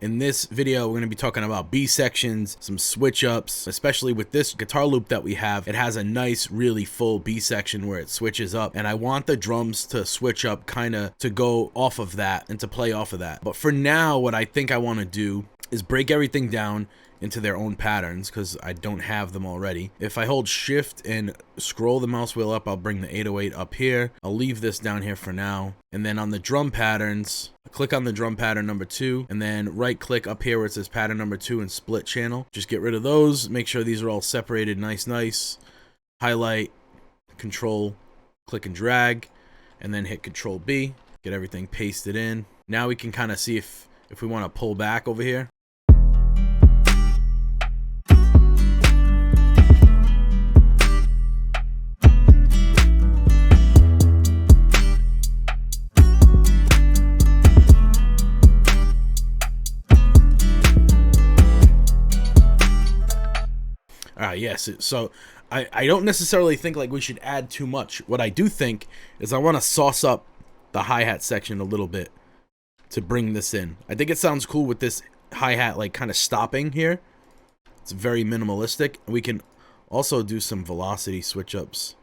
In this video, we're going to be talking about B sections, some switch ups, especially with this guitar loop that we have. It has a nice, really full B section where it switches up, and I want the drums to switch up kind of to go off of that and to play off of that. But for now, what I think I want to do is break everything down into their own patterns because I don't have them already. If I hold shift and scroll the mouse wheel up, I'll bring the 808 up here. I'll leave this down here for now. And then on the drum patterns, click on the drum pattern number 2 and then right click up here where it says pattern number 2 and split channel. Just get rid of those. Make sure these are all separated nice. Highlight, control, click and drag, and then hit control B. Get everything pasted in. Now we can kind of see if we want to pull back over here. Yes, so I don't necessarily think like we should add too much. What I do think is I want to sauce up the hi-hat section a little bit to bring this in. I think it sounds cool with this hi-hat like kind of stopping here. It's very minimalistic. We can also do some velocity switch ups.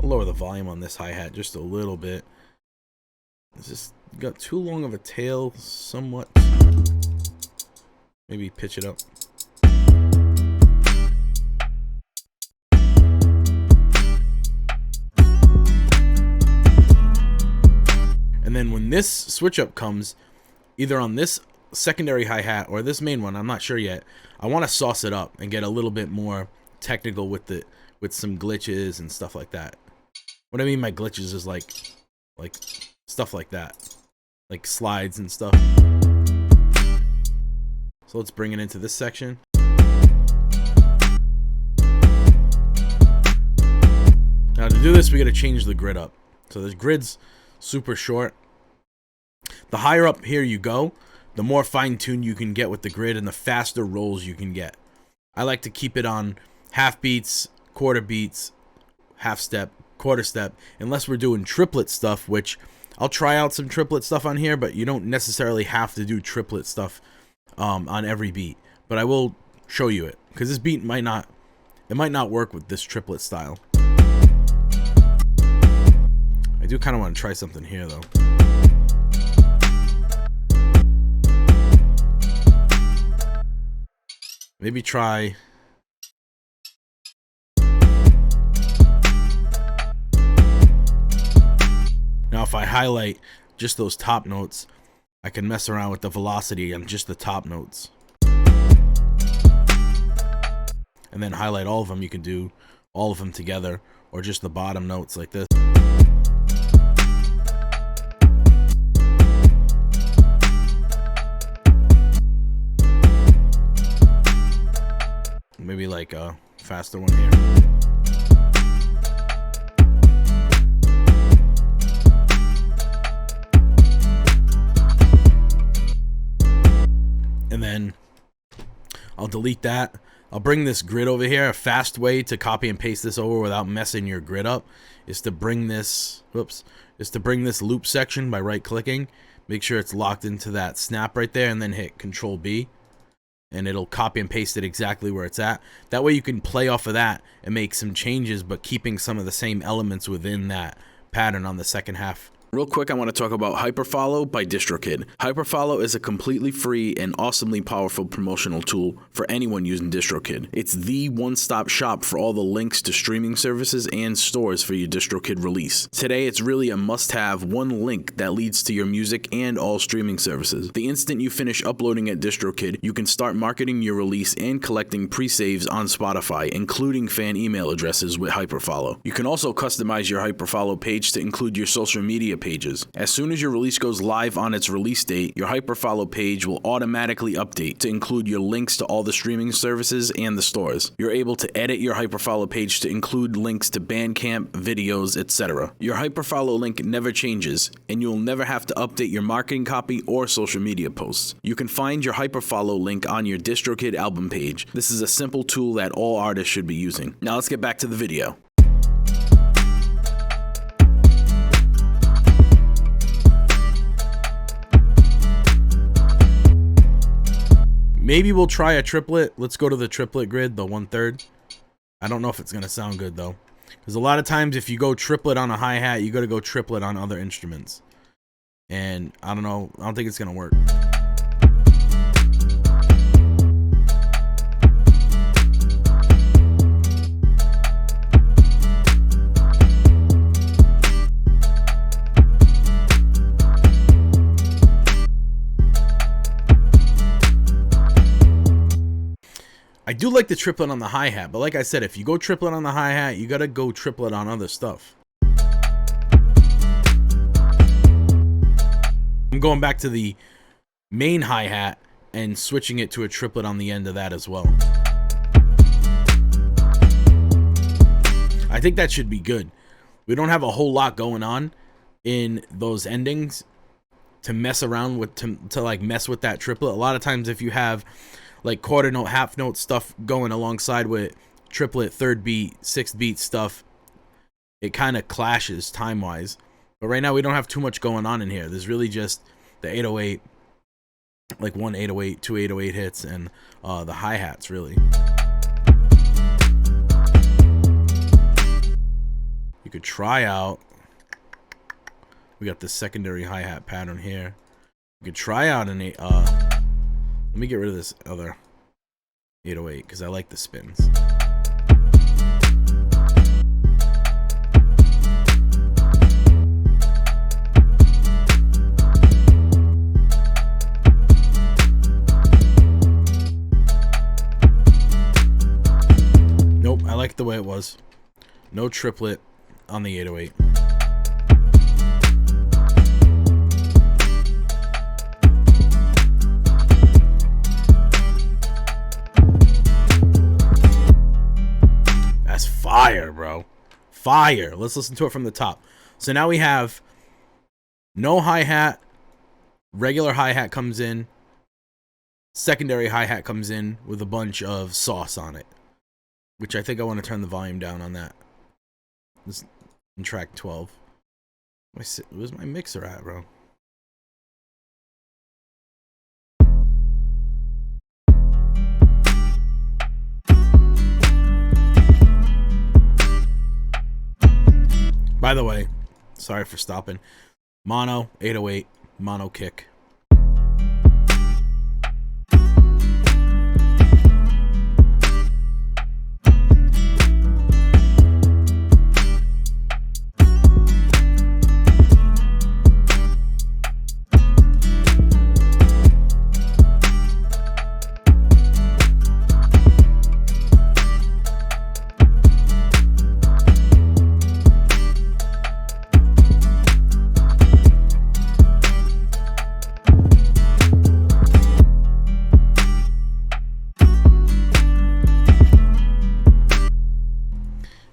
Lower the volume on this hi-hat just a little bit. It's just got too long of a tail somewhat. Maybe pitch it up. And then when this switch up comes, either on this secondary hi-hat or this main one, I'm not sure yet, I want to sauce it up and get a little bit more technical with it, with some glitches and stuff like that. What I mean by glitches is like stuff like that, like slides and stuff. So let's bring it into this section. Now to do this, we got to change the grid up. So this grid's super short. The higher up here you go, the more fine-tuned you can get with the grid and the faster rolls you can get. I like to keep it on half beats, quarter beats, half step, quarter step, unless we're doing triplet stuff, which I'll try out some triplet stuff on here, but you don't necessarily have to do triplet stuff on every beat. But I will show you it because this beat might not work with this triplet style. I do kind of want to try something here though. Maybe try. Now if I highlight just those top notes, I can mess around with the velocity on just the top notes. And then highlight all of them. You can do all of them together or just the bottom notes like this. Maybe like a faster one here. And then I'll delete that. I'll bring this grid over here. A fast way to copy and paste this over without messing your grid up is to bring this, this loop section by right clicking. Make sure it's locked into that snap right there and then hit Control B. And it'll copy and paste it exactly where it's at. That way you can play off of that and make some changes, but keeping some of the same elements within that pattern on the second half. Real quick, I want to talk about Hyperfollow by DistroKid. Hyperfollow is a completely free and awesomely powerful promotional tool for anyone using DistroKid. It's the one-stop shop for all the links to streaming services and stores for your DistroKid release. Today, it's really a must-have one link that leads to your music and all streaming services. The instant you finish uploading at DistroKid, you can start marketing your release and collecting pre-saves on Spotify, including fan email addresses with Hyperfollow. You can also customize your Hyperfollow page to include your social media pages. As soon as your release goes live on its release date, your hyperfollow page will automatically update to include your links to all the streaming services and the stores. You're able to edit your hyperfollow page to include links to Bandcamp, videos, etc. Your hyperfollow link never changes, and you'll never have to update your marketing copy or social media posts. You can find your hyperfollow link on your DistroKid album page. This is a simple tool that all artists should be using. Now let's get back to the video. Maybe we'll try a triplet. Let's go to the triplet grid, the 1/3. I don't know if it's going to sound good though. Because a lot of times if you go triplet on a hi-hat, you got to go triplet on other instruments. And I don't know. I don't think it's going to work. I do like the triplet on the hi-hat, but like I said, if you go triplet on the hi-hat, you gotta go triplet on other stuff. I'm going back to the main hi-hat and switching it to a triplet on the end of that as well. I think that should be good. We don't have a whole lot going on in those endings to mess around with, to like mess with that triplet. A lot of times if you have like quarter note, half note stuff going alongside with triplet, third beat, sixth beat stuff, it kind of clashes time wise. But right now we don't have too much going on in here. There's really just the 808, like one 808, two 808 hits, and the hi-hats really. You could try out, we got the secondary hi-hat pattern here. You could try out an let me get rid of this other 808 because I like the spins. Nope, I like the way it was. No triplet on the 808. Fire, bro. Fire. Let's listen to it from the top. So now we have no hi-hat. Regular hi-hat comes in. Secondary hi-hat comes in with a bunch of sauce on it. Which I think I want to turn the volume down on that. This is in track 12. Where's my mixer at, bro? By the way, sorry for stopping. Mono, 808, mono kick.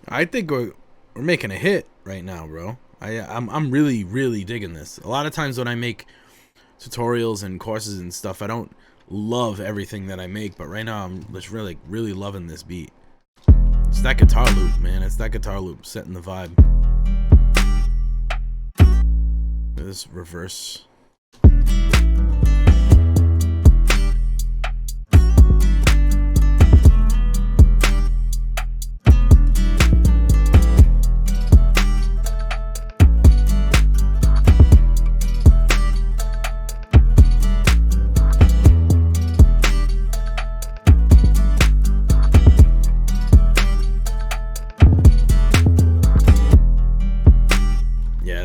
I think we're making a hit right now, bro. I'm really digging this. A lot of times when I make tutorials and courses and stuff, I don't love everything that I make, but right now I'm just really loving this beat. It's that guitar loop, man. It's that guitar loop setting the vibe. This reverse.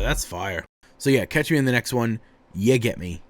That's fire. So yeah, catch me in the next one. You get me.